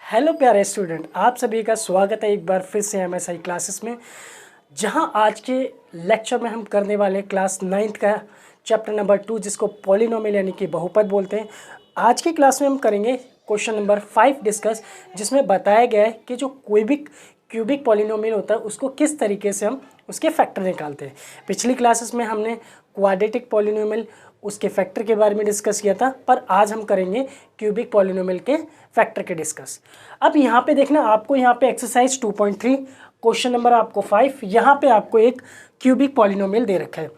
Hello प्यारे student, आप सभी का स्वागत है एक बार फिर से एमएसआई क्लासेस में। जहां आज के लेक्चर में हम करने वाले क्लास 9th का चैप्टर नंबर 2 जिसको पॉलिनोमियल यानी कि बहुपद बोलते हैं। आज की क्लास में हम करेंगे क्वेश्चन नंबर 5 डिस्कस, जिसमें बताया गया है कि जो कोई भी क्यूबिक पॉलिनोमियल होता है उसको किस तरीके से हम उसके फैक्टर निकालते हैं। पिछली क्लासेस में हमने क्वाड्रेटिक पॉलिनोमियल उसके फैक्टर के बारे में डिस्कस किया था, पर आज हम करेंगे क्यूबिक पॉलिनोमियल के फैक्टर के डिस्कस। अब यहाँ पे देखना, आपको यहाँ पे एक्सरसाइज 2.3 क्वेश्चन नंबर आपको 5, यहाँ पे आपको एक क्यूबिक पॉलिनोमियल दे रखा है।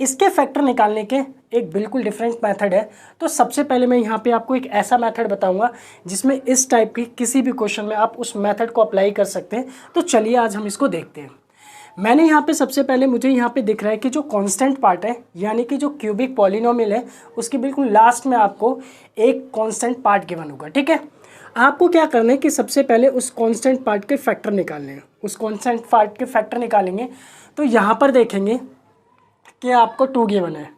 इसके फैक्टर निकालने के एक बिल्कुल डिफरेंट मेथड है। तो सबसे पहले मैं यहाँ पे आपको एक ऐसा मेथड बताऊंगा जिसमें इस टाइप की किसी भी क्वेश्चन में आप उस मेथड को अप्लाई कर सकते हैं। तो चलिए आज हम इसको देखते हैं। मैंने यहाँ पे सबसे पहले मुझे यहाँ पे दिख रहा है कि जो कांस्टेंट पार्ट है यानी कि जो क्यूबिक पॉलिनोमियल है उसके बिल्कुल लास्ट में आपको एक कांस्टेंट पार्ट गिवन होगा। ठीक है, आपको क्या करना है कि सबसे पहले उस कांस्टेंट पार्ट के फैक्टर निकालने हैं। उस कांस्टेंट पार्ट के फैक्टर निकालेंगे तो यहाँ पर देखेंगे कि आपको 2 गिवन है।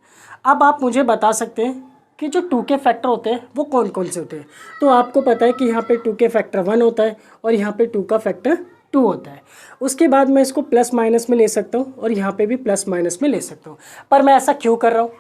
अब आप मुझे बता सकते हैं कि जो 2 के फैक्टर होते हैं वो कौन कौन से होते हैं। तो आपको पता है कि यहाँ पे 2 के फैक्टर 1 होता है और यहाँ पे 2 का फैक्टर 2 होता है। उसके बाद मैं इसको प्लस माइनस में ले सकता हूँ और यहाँ पे भी प्लस माइनस में ले सकता हूँ। पर मैं ऐसा क्यों कर रहा हूँ?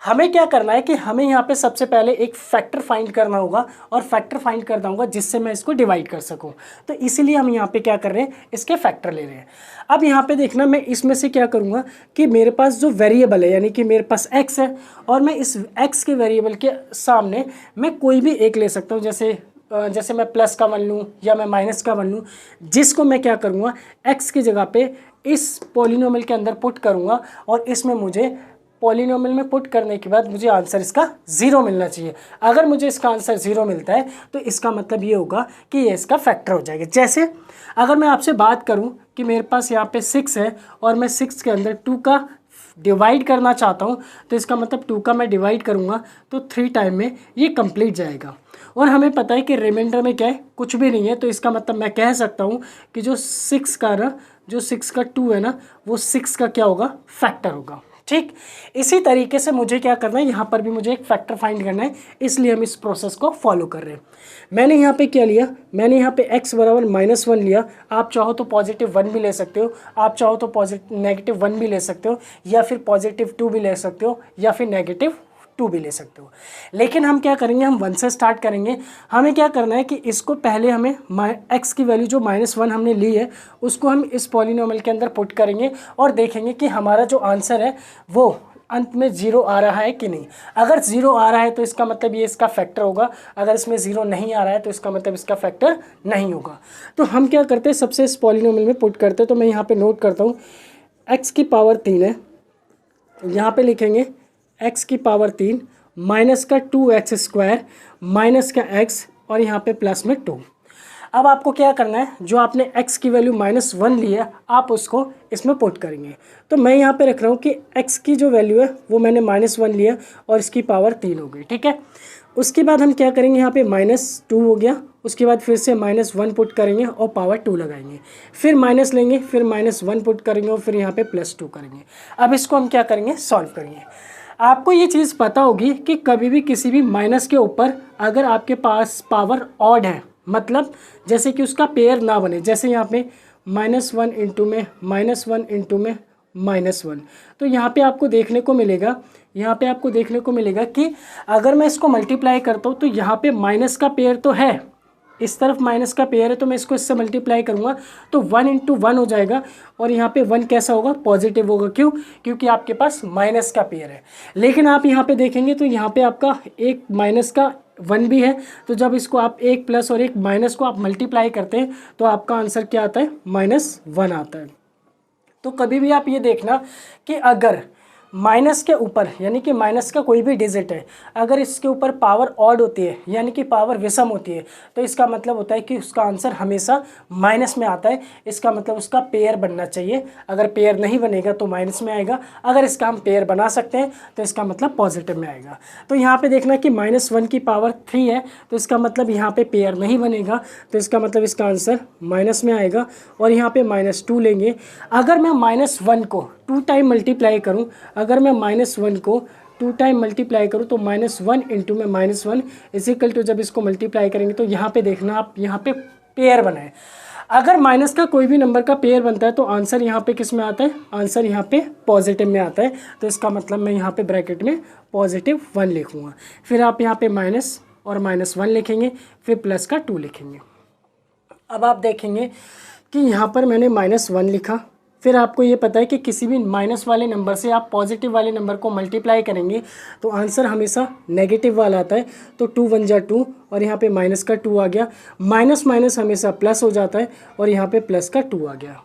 हमें क्या करना है कि हमें यहाँ पे सबसे पहले एक फैक्टर फाइंड करना होगा और फैक्टर फाइंड करना होगा जिससे मैं इसको डिवाइड कर सकूँ। तो इसीलिए हम यहाँ पे क्या कर रहे हैं, इसके फैक्टर ले रहे हैं। अब यहाँ पे देखना, मैं इसमें से क्या करूँगा कि मेरे पास जो वेरिएबल है यानी कि मेरे पास x है और मैं इस x के वेरिएबल के सामने मैं कोई भी एक ले सकता हूँ। जैसे मैं प्लस का 1 लूँ या मैं माइनस का 1 लूँ, जिसको मैं क्या करूँगा x की जगह पे इस पॉलिनोमियल के अंदर पुट करूँगा और इसमें मुझे पॉलिनोमियल में पुट करने के बाद मुझे आंसर इसका 0 मिलना चाहिए। अगर मुझे इसका आंसर 0 मिलता है तो इसका मतलब ये होगा कि ये इसका फैक्टर हो जाएगा। जैसे अगर मैं आपसे बात करूं कि मेरे पास यहाँ पे 6 है और मैं 6 के अंदर 2 का डिवाइड करना चाहता हूं, तो इसका मतलब 2 का मैं डिवाइड करूंगा तो 3 टाइम में ये कंप्लीट जाएगा। और हमें पता है कि रिमाइंडर में क्या है, कुछ भी नहीं है। तो इसका मतलब मैं कह सकता हूँ कि जो 6 का 2 है ना, वो 6 का क्या होगा, फैक्टर होगा। ठीक, इसी तरीके से मुझे क्या करना है, यहाँ पर भी मुझे एक फैक्टर फाइंड करना है, इसलिए हम इस प्रोसेस को फॉलो कर रहे हैं। मैंने यहाँ पे क्या लिया, मैंने यहाँ पे x बराबर -1 लिया। आप चाहो तो +1 भी ले सकते हो, आप चाहो तो -1 भी ले सकते हो, या फिर +2 भी ले सकते हो, या फिर -2 भी ले सकते हो। लेकिन हम क्या करेंगे, हम 1 से स्टार्ट करेंगे। हमें क्या करना है कि इसको पहले हमें x की वैल्यू जो -1 हमने ली है उसको हम इस पॉलिनोमियल के अंदर पुट करेंगे और देखेंगे कि हमारा जो आंसर है वो अंत में 0 आ रहा है कि नहीं। अगर 0 आ रहा है तो इसका मतलब ये इसका फैक्टर होगा, अगर इसमें 0 नहीं आ रहा है तो इसका मतलब इसका फैक्टर नहीं होगा। तो हम क्या करते हैं, सबसे इस पॉलिनोमियल में पुट करते हैं। तो मैं यहाँ पे नोट करता हूँ x की पावर 3 है, यहाँ पे लिखेंगे x की पावर 3 माइनस का 2x² माइनस का x और यहाँ पे प्लस में 2। अब आपको क्या करना है, जो आपने x की वैल्यू -1 ली है आप उसको इसमें पुट करेंगे। तो मैं यहाँ पे रख रहा हूँ कि x की जो वैल्यू है वो मैंने -1 लिया और इसकी पावर 3 हो गई। ठीक है, उसके बाद हम क्या करेंगे, यहाँ पे -2 हो गया, उसके बाद फिर से -1 पुट करेंगे और पावर 2 लगाएंगे, फिर माइनस लेंगे, फिर -1 पुट करेंगे और फिर यहाँ पे +2 करेंगे। अब इसको हम क्या करेंगे, सॉल्व करेंगे। आपको ये चीज़ पता होगी कि कभी भी किसी भी माइनस के ऊपर अगर आपके पास पावर ऑड है, मतलब जैसे कि उसका पेयर ना बने, जैसे यहाँ पे -1 इंटू में -1 इंटू में -1, तो यहाँ पे आपको देखने को मिलेगा, कि अगर मैं इसको मल्टीप्लाई करता हूँ तो यहाँ पे माइनस का पेयर तो है, इस तरफ माइनस का पेयर है, तो मैं इसको इससे मल्टीप्लाई करूँगा तो 1 इंटू 1 हो जाएगा और यहाँ पे 1 कैसा होगा, पॉजिटिव होगा। क्यों? क्योंकि आपके पास माइनस का पेयर है। लेकिन आप यहाँ पे देखेंगे तो यहाँ पे आपका एक माइनस का 1 भी है, तो जब इसको आप एक प्लस और एक माइनस को आप मल्टीप्लाई करते हैं तो आपका आंसर क्या आता है, -1 आता है। तो कभी भी आप ये देखना कि अगर माइनस के ऊपर यानी कि माइनस का कोई भी डिजिट है, अगर इसके ऊपर पावर ऑड होती है यानी कि पावर विषम होती है, तो इसका मतलब होता है कि उसका आंसर हमेशा माइनस में आता है। इसका मतलब उसका पेयर बनना चाहिए। अगर पेयर नहीं बनेगा तो माइनस में आएगा, अगर इसका हम पेयर बना सकते हैं तो इसका मतलब पॉजिटिव में आएगा। तो यहाँ पे देखना कि -1 की पावर 3 है, तो इसका मतलब यहाँ पे पेयर नहीं बनेगा, तो इसका मतलब इसका आंसर माइनस में आएगा। और यहाँ पे -2 लेंगे। अगर मैं -1 को 2 टाइम मल्टीप्लाई करूँ, अगर मैं -1 को 2 टाइम मल्टीप्लाई करूँ तो -1 इंटू में -1 इज इक्वल टू, जब इसको मल्टीप्लाई करेंगे तो यहाँ पे देखना आप, यहाँ पे पेयर बना है। अगर माइनस का कोई भी नंबर का पेयर बनता है तो आंसर यहाँ पे किस में आता है, आंसर यहाँ पे पॉजिटिव में आता है। तो इसका मतलब मैं यहाँ पे ब्रैकेट में +1 लिखूँगा। फिर आप यहाँ पे माइनस और -1 लिखेंगे, फिर प्लस का 2 लिखेंगे। अब आप देखेंगे कि यहाँ पर मैंने -1 लिखा, फिर आपको ये पता है कि किसी भी माइनस वाले नंबर से आप पॉजिटिव वाले नंबर को मल्टीप्लाई करेंगे तो आंसर हमेशा नेगेटिव वाला आता है। तो 2 1 जा 2 और यहाँ पे माइनस का 2 आ गया, माइनस माइनस हमेशा प्लस हो जाता है और यहाँ पे प्लस का 2 आ गया।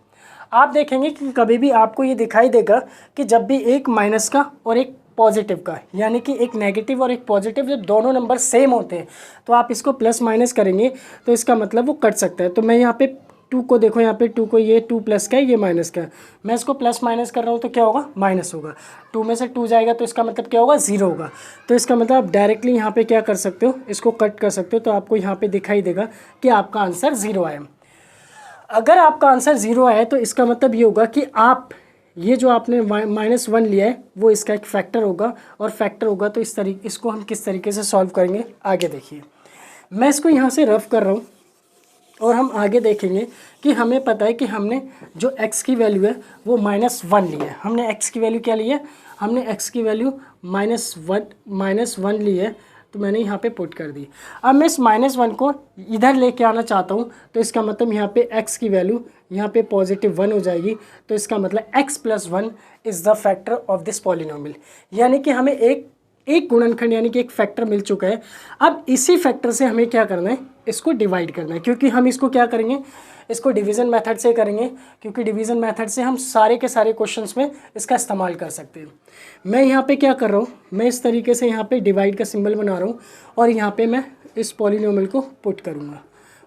आप देखेंगे कि कभी भी आपको ये दिखाई देगा कि जब भी एक माइनस का और एक पॉजिटिव का, यानी कि एक नेगेटिव और एक पॉजिटिव, जब दोनों नंबर सेम होते हैं तो आप इसको प्लस माइनस करेंगे तो इसका मतलब वो कट सकता है। तो मैं यहाँ पे 2 को देखो, यहाँ पे 2 को, ये 2 प्लस का है, ये माइनस का है, मैं इसको प्लस माइनस कर रहा हूँ तो क्या होगा, माइनस होगा। 2 में से 2 जाएगा तो इसका मतलब क्या होगा, 0 होगा। तो इसका मतलब आप डायरेक्टली यहाँ पे क्या कर सकते हो, इसको कट कर सकते हो। तो आपको यहाँ पे दिखाई देगा कि आपका आंसर 0 आया। अगर आपका आंसर 0 आया तो इसका मतलब ये होगा कि आप ये जो आपने -1 लिया है वो इसका एक फैक्टर होगा, और फैक्टर होगा तो इसको हम किस तरीके से सॉल्व करेंगे आगे देखिए। मैं इसको यहाँ से रफ कर रहा हूँ और हम आगे देखेंगे कि हमें पता है कि हमने जो x की वैल्यू है वो -1 ली है। हमने x की वैल्यू क्या ली है, हमने x की वैल्यू -1 ली है, तो मैंने यहाँ पे पुट कर दी। अब मैं इस -1 को इधर लेके आना चाहता हूँ तो इसका मतलब यहाँ पे x की वैल्यू यहाँ पे +1 हो जाएगी। तो इसका मतलब x + 1 is the factor of this polynomial, यानी कि हमें एक गुणनखंड यानी कि एक फैक्टर मिल चुका है। अब इसी फैक्टर से हमें क्या करना है, इसको डिवाइड करना है, क्योंकि हम इसको क्या करेंगे, इसको डिवीज़न मेथड से करेंगे, क्योंकि डिवीज़न मेथड से हम सारे के सारे क्वेश्चंस में इसका इस्तेमाल कर सकते हैं। मैं यहाँ पे क्या कर रहा हूँ, मैं इस तरीके से यहाँ पे डिवाइड का सिंबल बना रहा हूँ और यहाँ पे मैं इस पॉलिनोमियल को पुट करूँगा।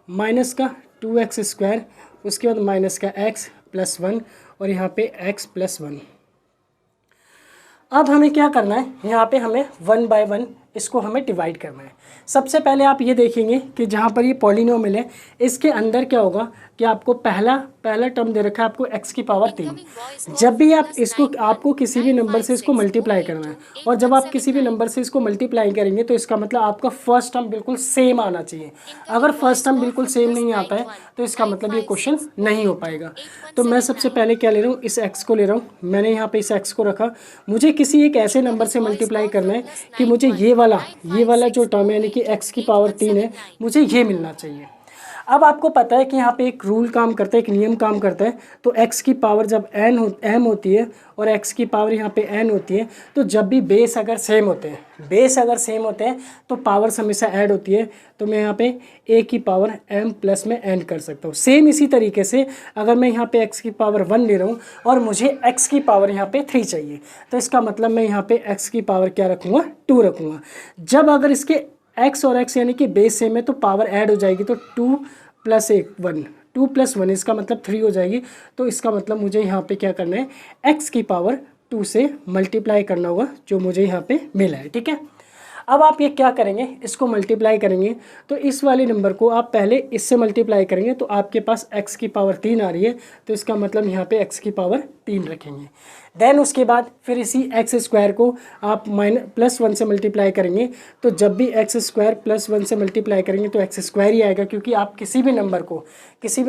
माइनस का 2x², उसके बाद माइनस का x + 1 और यहाँ पे x + 1। अब हमें क्या करना है, यहाँ पे हमें 1 बाय 1 इसको हमें डिवाइड करना है। सबसे पहले आप ये देखेंगे कि जहाँ पर ये पॉलिनोमियल है इसके अंदर क्या होगा कि आपको पहला टर्म दे रखा है आपको x की पावर 3। जब भी आप इसको, आपको किसी भी नंबर से इसको मल्टीप्लाई करना है, और जब आप किसी भी नंबर से इसको मल्टीप्लाई करेंगे तो इसका मतलब आपका फर्स्ट टर्म बिल्कुल सेम आना चाहिए। अगर फर्स्ट टर्म बिल्कुल सेम नहीं आता है तो इसका मतलब ये क्वेश्चन नहीं हो पाएगा। तो मैं सबसे पहले क्या ले रहा हूँ, इस x को ले रहा हूँ। मैंने यहाँ पे इस x को रखा, मुझे किसी एक ऐसे नंबर से मल्टीप्लाई करना है कि मुझे ये वाला जो टर्म है यानी कि x की पावर 3 है, मुझे ये मिलना चाहिए। अब आपको पता है कि यहाँ पे एक रूल काम करता है, एक नियम काम करता है। तो x की पावर जब m होती है और x की पावर यहाँ पे n होती है, तो जब भी बेस अगर सेम होते हैं तो पावर्स हमेशा ऐड होती है। तो मैं यहाँ पे a की पावर m प्लस में n कर सकता हूँ। सेम इसी तरीके से अगर मैं यहाँ पे x की पावर 1 ले रहा हूँ और मुझे x की पावर यहाँ पे 3 चाहिए, तो इसका मतलब मैं यहाँ पे x की पावर क्या रखूँगा, 2 रखूँगा। जब अगर इसके x और x यानी कि बेस सेम है तो पावर ऐड हो जाएगी, तो 2 + 1 इसका मतलब 3 हो जाएगी। तो इसका मतलब मुझे यहाँ पे क्या करना है, x की पावर 2 से मल्टीप्लाई करना होगा, जो मुझे यहाँ पे मिला है। ठीक है, अब आप ये क्या करेंगे, इसको मल्टीप्लाई करेंगे तो इस वाले नंबर को आप पहले इससे मल्टीप्लाई करेंगे तो आपके पास x की पावर 3 आ रही है, तो इसका मतलब यहाँ पे x की पावर 3 रखेंगे। देन उसके बाद फिर इसी x² को आप +1 से मल्टीप्लाई करेंगे, तो जब भी x² +1 से मल्टीप्लाई करेंगे तो x² ही आएगा, क्योंकि आप किसी भी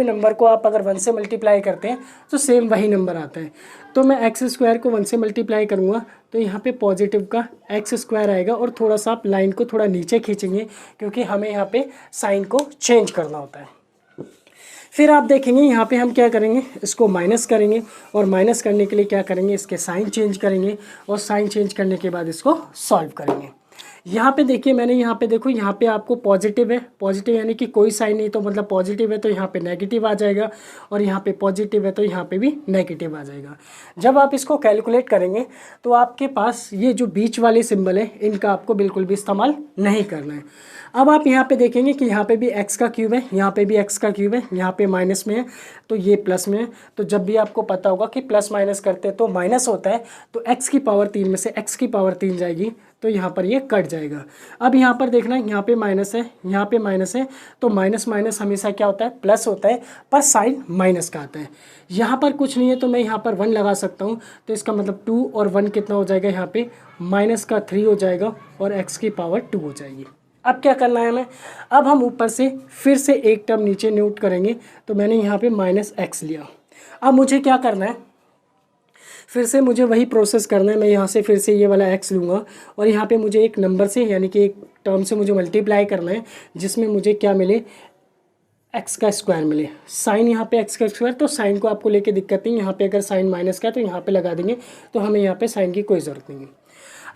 नंबर को आप अगर 1 से मल्टीप्लाई करते हैं तो सेम वही नंबर आता है। तो मैं x² को 1 से मल्टीप्लाई करूँगा तो यहाँ पे पॉजिटिव का x² आएगा, और थोड़ा सा आप लाइन को थोड़ा नीचे खींचेंगे क्योंकि हमें यहाँ पे साइन को चेंज करना होता है। फिर आप देखेंगे यहाँ पे हम क्या करेंगे, इसको माइनस करेंगे, और माइनस करने के लिए क्या करेंगे, इसके साइन चेंज करेंगे, और साइन चेंज करने के बाद इसको सॉल्व करेंगे। यहाँ पे देखिए, मैंने यहाँ पे देखो, यहाँ पे आपको पॉजिटिव है, पॉजिटिव यानी कि कोई साइन नहीं, तो मतलब पॉजिटिव है तो यहाँ पे नेगेटिव आ जाएगा, और यहाँ पे पॉजिटिव है तो यहाँ पे भी नेगेटिव आ जाएगा। जब आप इसको कैलकुलेट करेंगे तो आपके पास ये जो बीच वाले सिंबल है इनका आपको बिल्कुल भी इस्तेमाल नहीं करना है। अब आप यहाँ पे देखेंगे कि यहाँ पे भी x का क्यूब है, यहाँ पे भी x का क्यूब है, यहाँ पे माइनस में है तो ये प्लस में है। तो जब भी आपको पता होगा कि प्लस माइनस करते हैं तो माइनस होता है, तो x की पावर 3 में से x की पावर 3 जाएगी, तो यहाँ पर ये कट जाएगा। अब यहाँ पर देखना, यहाँ पे माइनस है, यहाँ पे माइनस है, तो माइनस माइनस हमेशा क्या होता है, प्लस होता है, पर साइन माइनस का आता है। यहाँ पर कुछ नहीं है तो मैं यहाँ पर 1 लगा सकता हूँ, तो इसका मतलब 2 और 1 कितना हो जाएगा, यहाँ पे माइनस का 3 हो जाएगा और x की पावर 2 हो जाएगी। अब क्या करना है हमें, अब हम ऊपर से फिर से एक टर्म नीचे नोट करेंगे, तो मैंने यहाँ पे माइनस x लिया। अब मुझे क्या करना है, फिर से मुझे वही प्रोसेस करना है। मैं यहाँ से फिर से ये वाला x लूँगा और यहाँ पे मुझे एक नंबर से यानी कि एक टर्म से मुझे मल्टीप्लाई करना है, जिसमें मुझे क्या मिले, x का स्क्वायर मिले। साइन यहाँ पे x का स्क्वायर, तो साइन को आपको लेके दिक्कत नहीं, यहाँ पे अगर साइन माइनस का है तो यहाँ पे लगा देंगे, तो हमें यहाँ पे साइन की कोई ज़रूरत नहीं है।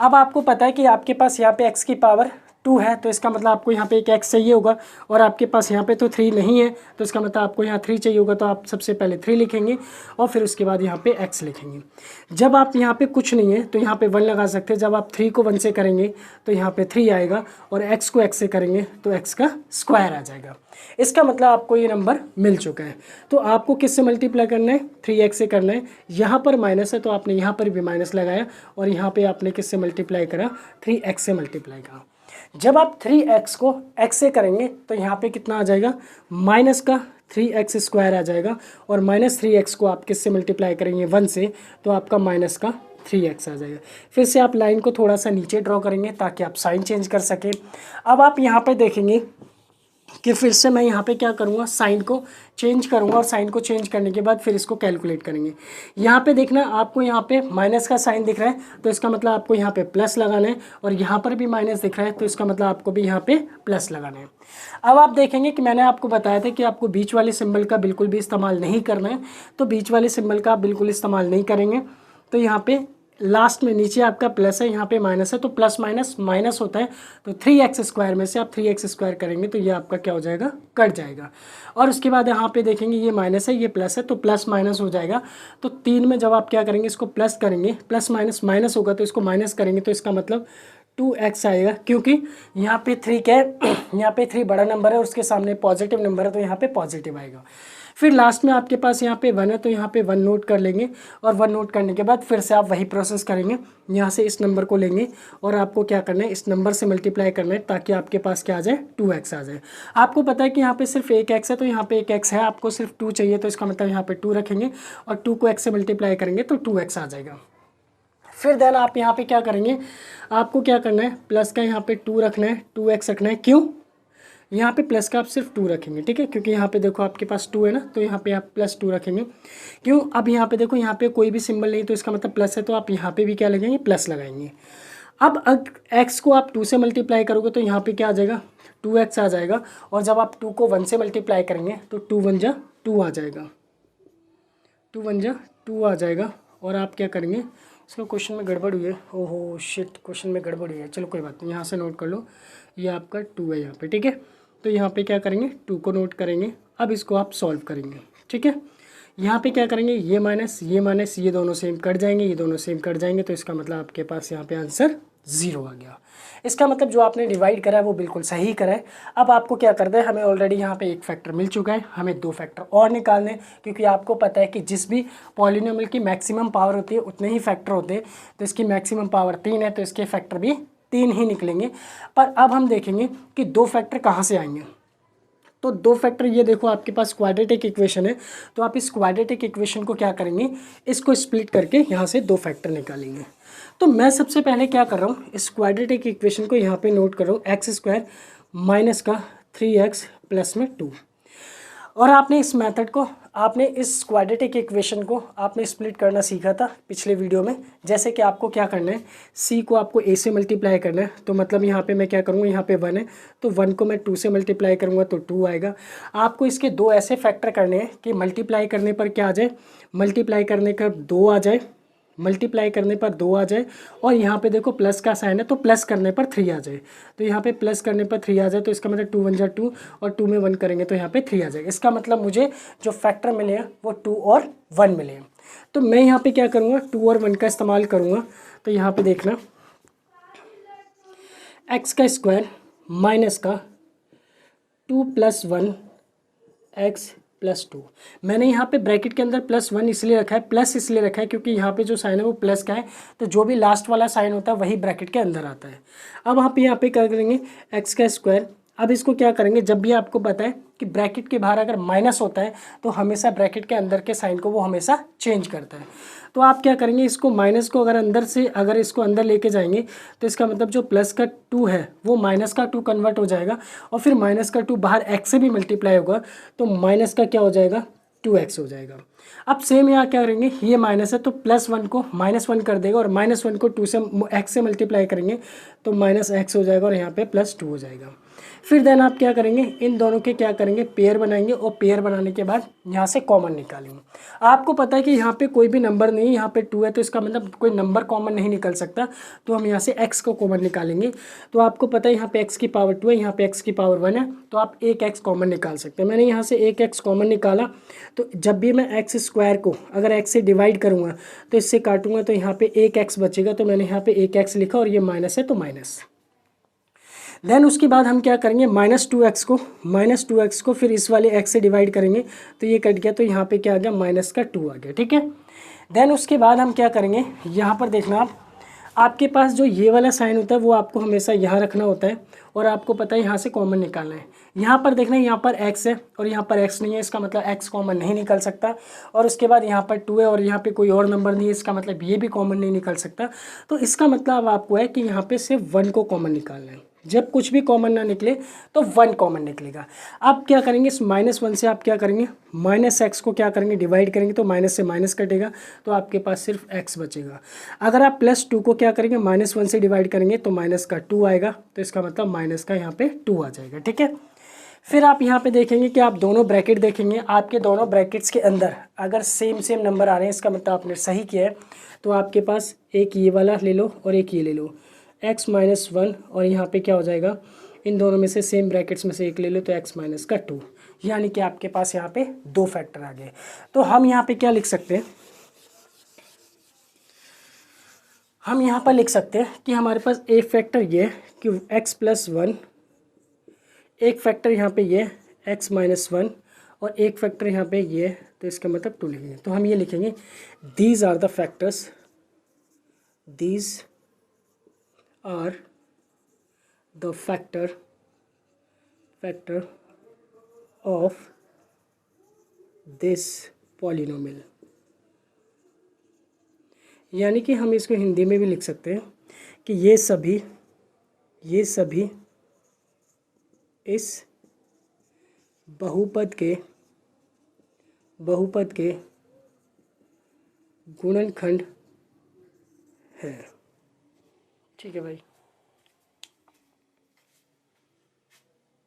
अब आपको पता है कि आपके पास यहाँ पे x की पावर 2 है, तो इसका मतलब आपको यहाँ पे एक x चाहिए होगा, और आपके पास यहाँ पे तो 3 नहीं है, तो इसका मतलब आपको यहाँ 3 चाहिए होगा, तो आप सबसे पहले 3 लिखेंगे और फिर उसके बाद यहाँ पे x लिखेंगे। जब आप यहाँ पे कुछ नहीं है तो यहाँ पे 1 लगा सकते हैं। जब आप 3 को 1 से करेंगे तो यहाँ पे 3 आएगा, और x को x से करेंगे तो x का स्क्वायर आ जाएगा। इसका मतलब आपको ये नंबर मिल चुका है। तो आपको किससे मल्टीप्लाई करना है, 3x से करना है। यहाँ पर माइनस है तो आपने यहाँ पर भी माइनस लगाया, और यहाँ पे आपने किससे मल्टीप्लाई करा, 3x से मल्टीप्लाई करा। जब आप 3x को x से करेंगे तो यहाँ पे कितना आ जाएगा, माइनस का 3x स्क्वायर आ जाएगा, और माइनस 3x को आप किससे मल्टीप्लाई करेंगे, 1 से, तो आपका माइनस का 3x आ जाएगा। फिर से आप लाइन को थोड़ा सा नीचे ड्रॉ करेंगे ताकि आप साइन चेंज कर सकें। अब आप यहाँ पे देखेंगे कि फिर से मैं यहाँ पे क्या करूँगा, साइन को चेंज करूँगा, और साइन को चेंज करने के बाद फिर इसको कैलकुलेट करेंगे। यहाँ पे देखना, आपको यहाँ पे माइनस का साइन दिख रहा है, तो इसका मतलब आपको यहाँ पे प्लस लगाना है, और यहाँ पर भी माइनस दिख रहा है, तो इसका मतलब आपको भी यहाँ पे प्लस लगाना है। अब आप देखेंगे कि मैंने आपको बताया था कि आपको बीच वाले सिंबल का बिल्कुल भी इस्तेमाल नहीं करना है, तो बीच वाले सिंबल का आप बिल्कुल इस्तेमाल नहीं करेंगे। तो यहाँ पे लास्ट में नीचे आपका प्लस है, यहाँ पे माइनस है, तो प्लस माइनस माइनस होता है, तो 3x स्क्वायर में से आप 3x स्क्वायर करेंगे तो ये आपका क्या हो जाएगा, कट जाएगा। और उसके बाद यहाँ पे देखेंगे ये माइनस है, ये प्लस है, तो प्लस माइनस हो जाएगा। तो 3 में जब आप क्या करेंगे, इसको प्लस करेंगे, प्लस माइनस माइनस होगा तो इसको माइनस करेंगे, तो इसका मतलब 2x आएगा, क्योंकि यहाँ पे 3 क्या है, यहाँ पे 3 बड़ा नंबर है और उसके सामने पॉजिटिव नंबर है, तो यहाँ पे पॉजिटिव आएगा। फिर लास्ट में आपके पास यहाँ पे 1 है, तो यहाँ पे 1 नोट कर लेंगे, और 1 नोट करने के बाद फिर से आप वही प्रोसेस करेंगे। यहाँ से इस नंबर को लेंगे और आपको क्या करना है, इस नंबर से मल्टीप्लाई करना है, ताकि आपके पास क्या आ जाए, 2x आ जाए। आपको पता है कि यहाँ पे सिर्फ एक x है, तो यहाँ पे एक x है, आपको सिर्फ 2 चाहिए, तो इसका मतलब यहाँ पे 2 रखेंगे, और 2 को x से मल्टीप्लाई करेंगे तो 2x आ जाएगा। फिर देन आप यहाँ पे क्या करेंगे, आपको क्या करना है, प्लस का यहाँ पे 2 रखना है, 2x रखना है। क्यों, यहाँ पे प्लस का आप सिर्फ 2 रखेंगे, ठीक है, क्योंकि यहाँ पे देखो आपके पास 2 है ना, तो यहाँ पे आप प्लस 2 रखेंगे। क्यों, अब यहाँ पे देखो, यहाँ पे कोई भी सिंबल नहीं, तो इसका मतलब प्लस है, तो आप यहाँ पे भी क्या लगाएंगे, प्लस लगाएंगे। अब x को आप 2 से मल्टीप्लाई करोगे तो यहाँ पे क्या आ जाएगा, 2x आ जाएगा, और जब आप 2 को 1 से मल्टीप्लाई करेंगे तो 2 1 जा 2 आ जाएगा, 2 1 जा 2 आ जाएगा। और आप क्या करेंगे, इसका क्वेश्चन में गड़बड़ हुई है, ओहो शिट, क्वेश्चन में गड़बड़ हुई है, चलो कोई बात नहीं, यहाँ से नोट कर लो, ये आपका 2 है यहाँ पे, ठीक है। तो यहाँ पे क्या करेंगे, 2 को नोट करेंगे। अब इसको आप सॉल्व करेंगे, ठीक है। यहाँ पे क्या करेंगे, ये माइनस ये दोनों सेम कट जाएंगे, ये दोनों सेम कट जाएंगे, तो इसका मतलब आपके पास यहाँ पे आंसर 0 आ गया। इसका मतलब जो आपने डिवाइड करा है वो बिल्कुल सही करा है। अब आपको क्या करना है, हमें ऑलरेडी यहाँ पे एक फैक्टर मिल चुका है, हमें 2 फैक्टर और निकालने हैं, क्योंकि आपको पता है कि जिस भी पॉलिनोमियल की मैक्सिमम पावर होती है उतने ही फैक्टर होते हैं। तो इसकी मैक्सिमम पावर 3 है, तो इसके फैक्टर भी 3 ही निकलेंगे। पर अब हम देखेंगे कि 2 फैक्टर कहाँ से आएंगे। तो 2 फैक्टर, ये देखो आपके पास क्वाड्रेटिक इक्वेशन है, तो आप इस क्वाड्रेटिक इक्वेशन को क्या करेंगे, इसको स्प्लिट करके यहाँ से 2 फैक्टर निकालेंगे। तो मैं सबसे पहले क्या कर रहा हूँ, इस क्वाड्रेटिक इक्वेशन को यहाँ पे नोट कर रहा हूँ, एक्स स्क्वायर माइनस का 3x प्लस में 2। और आपने इस मेथड को, आपने इस क्वाड्रेटिक इक्वेशन को आपने स्प्लिट करना सीखा था पिछले वीडियो में। जैसे कि आपको क्या करना है, c को आपको a से मल्टीप्लाई करना है, तो मतलब यहाँ पे मैं क्या करूँगा, यहाँ पे 1 है, तो 1 को मैं 2 से मल्टीप्लाई करूँगा तो 2 आएगा। आपको इसके 2 ऐसे फैक्टर करने हैं कि मल्टीप्लाई करने पर क्या आ जाए, मल्टीप्लाई करने का 2 आ जाए, मल्टीप्लाई करने पर 2 आ जाए, और यहाँ पे देखो प्लस का साइन है, तो प्लस करने पर 3 आ जाए। तो यहाँ पे प्लस करने पर 3 आ जाए, तो इसका मतलब 2 1 जा 2, और 2 में 1 करेंगे तो यहाँ पे 3 आ जाएगा। इसका मतलब मुझे जो फैक्टर मिले हैं वो 2 और 1 मिले हैं। तो मैं यहाँ पे क्या करूँगा, 2 और 1 का इस्तेमाल करूँगा। तो यहाँ पे देखना, एक्स का स्क्वायर माइनस का 2 + 1 एक्स +2। मैंने यहाँ पे ब्रैकेट के अंदर +1 इसलिए रखा है, प्लस इसलिए रखा है क्योंकि यहाँ पे जो साइन है वो प्लस का है, तो जो भी लास्ट वाला साइन होता है वही ब्रैकेट के अंदर आता है। अब आप यहाँ पे क्या करेंगे, x का स्क्वायर। अब इसको क्या करेंगे, जब भी आपको पता है कि ब्रैकेट के बाहर अगर माइनस होता है तो हमेशा ब्रैकेट के अंदर के साइन को वो हमेशा चेंज करता है। तो आप क्या करेंगे, इसको माइनस को अगर अंदर से अगर इसको अंदर लेके जाएंगे तो इसका मतलब जो प्लस का 2 है वो माइनस का 2 कन्वर्ट हो जाएगा, और फिर माइनस का 2 बाहर x से भी मल्टीप्लाई होगा तो माइनस का क्या हो जाएगा, 2x हो जाएगा। अब सेम यहाँ क्या करेंगे, ये माइनस है तो +1 को -1 कर देगा, और -1 को 2 से x से मल्टीप्लाई करेंगे तो -x हो जाएगा, और यहाँ पे +2 हो जाएगा। फिर देन आप क्या करेंगे, इन दोनों के क्या करेंगे, पेयर बनाएंगे, और पेयर बनाने के बाद यहाँ से कॉमन निकालेंगे। आपको पता है कि यहाँ पे कोई भी नंबर नहीं है, यहाँ पे 2 है तो इसका मतलब कोई नंबर कॉमन नहीं निकल सकता, तो हम यहाँ से x को कॉमन निकालेंगे। तो आपको पता है यहाँ पे x की पावर 2 है, यहाँ पे x की पावर 1 है, तो आप एक x कॉमन निकाल सकते हैं। मैंने यहाँ से एक x कॉमन निकाला, तो जब भी मैं x स्क्वायर को अगर x से डिवाइड करूँगा तो इससे काटूंगा तो यहाँ पे एक x बचेगा, तो मैंने यहाँ पे एक x लिखा, और ये माइनस है तो माइनस। देन उसके बाद हम क्या करेंगे, -2x को फिर इस वाले x से डिवाइड करेंगे तो ये कट गया, तो यहाँ पे क्या आ गया, माइनस का 2 आ गया, ठीक है। देन उसके बाद हम क्या करेंगे, यहाँ पर देखना आप, आपके पास जो ये वाला साइन होता है वो आपको हमेशा यहाँ रखना होता है, और आपको पता है यहाँ से कॉमन निकालना है। यहाँ पर देखना, यहाँ पर x है और यहाँ पर x नहीं है, इसका मतलब x कॉमन नहीं निकल सकता। और उसके बाद यहाँ पर 2 है और यहाँ पे कोई और नंबर नहीं है, इसका मतलब ये भी कॉमन नहीं निकल सकता। तो इसका मतलब आपको है कि यहाँ पे सिर्फ 1 को कॉमन निकालना है। जब कुछ भी कॉमन ना निकले तो 1 कॉमन निकलेगा। अब क्या करेंगे, इस -1 से आप क्या करेंगे, -x को क्या करेंगे, डिवाइड करेंगे, तो माइनस से माइनस कटेगा, तो आपके पास सिर्फ x बचेगा। अगर आप +2 को क्या करेंगे, -1 से डिवाइड करेंगे तो माइनस का 2 आएगा, तो इसका मतलब माइनस का यहाँ पे 2 आ जाएगा, ठीक है। फिर आप यहाँ पे देखेंगे कि आप दोनों ब्रैकेट देखेंगे, आपके दोनों ब्रैकेट्स के अंदर अगर सेम नंबर आ रहे हैं, इसका मतलब आपने सही किया है। तो आपके पास एक ये वाला ले लो और एक ये ले लो, x-1, और यहाँ पे क्या हो जाएगा, इन दोनों में से सेम ब्रैकेट्स में से एक ले लो तो x-2, यानी कि आपके पास यहाँ पे 2 फैक्टर आ गए। तो हम यहाँ पे क्या लिख सकते हैं, हम यहाँ पर लिख सकते हैं कि हमारे पास एक फैक्टर ये है कि x+1, एक फैक्टर यहाँ पे ये x-1, और एक फैक्टर यहाँ पे ये, तो इसका मतलब 2 लिखेंगे। तो हम ये लिखेंगे, these are the factors, these are the factor of this polynomial. यानी कि हम इसको हिंदी में भी लिख सकते हैं कि ये सभी इस बहुपद के गुणनखंड है, ठीक है भाई।